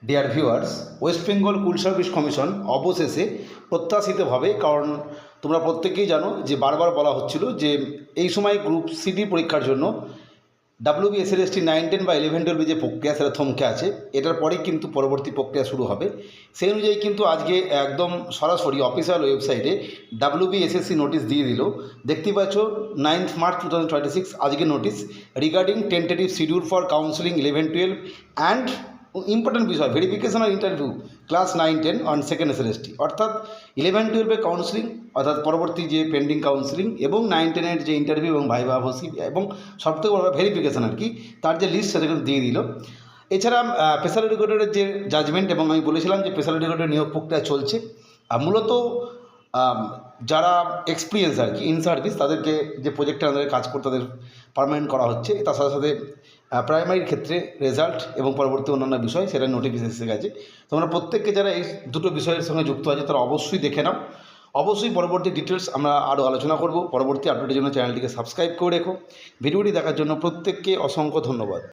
Dear viewers, West Bengal কুল service commission অবশেষে প্রত্যাশিতভাবে, কারণ তোমরা প্রত্যেকেই জানো যে বারবার বলা হচ্ছিল যে এই সময় গ্রুপ সিডি পরীক্ষার জন্য WBSLST 9-10 বা 11-12 যে প্রক্রিয়া সেটা থমকে আছে, এটার পরেই কিন্তু পরবর্তী প্রক্রিয়া শুরু হবে। সেই অনুযায়ী কিন্তু আজকে একদম সরাসরি অফিসিয়াল ওয়েবসাইটে WBSSC নোটিশ দিয়ে দিল। দেখতেই পাচ্ছ 9th March 2026 আজকে notice regarding tentative schedule for counselling 11-12 and important বিষয় ভেরিফিকেশন আর interview class 9-10 on second SLST, অর্থাৎ 11-12 কাউন্সিলিং অর্থাৎ পরবর্তী যে পেন্ডিং কাউন্সিলিং এবং 9-10 যে ইন্টারভিউ এবং ভাইভা ভসি এবং সবথেকে বড় ভেরিফিকেশন আর কি, তার যে লিস্ট সেটা কিন্তু দিয়ে দিল। এছাড়া স্পেশাল এডুকেটরের যে জাজমেন্ট, এবং আমি বলেছিলাম যে স্পেশাল এডুকেটরের নিয়োগ প্রক্রিয়া চলছে। মূলত যারা এক্সপিরিয়েন্স আর কি ইন সার্ভিস, তাদেরকে যে প্রজেক্টে আমাদের কাজ করতে তাদের পার্মানেন্ট করা হচ্ছে। তার সাথে সাথে প্রাইমারির ক্ষেত্রে রেজাল্ট এবং পরবর্তী অন্যান্য বিষয় সেটা নোটিফিকেশন এসে গেছে। তোমরা প্রত্যেককে যারা এই দুটো বিষয়ের সঙ্গে যুক্ত আছে তারা অবশ্যই দেখে নাও। অবশ্যই পরবর্তী ডিটেলস আমরা আরও আলোচনা করব। পরবর্তী আপডেটের জন্য চ্যানেলটিকে সাবস্ক্রাইব করে রেখো। ভিডিওটি দেখার জন্য প্রত্যেককে অসংখ্য ধন্যবাদ।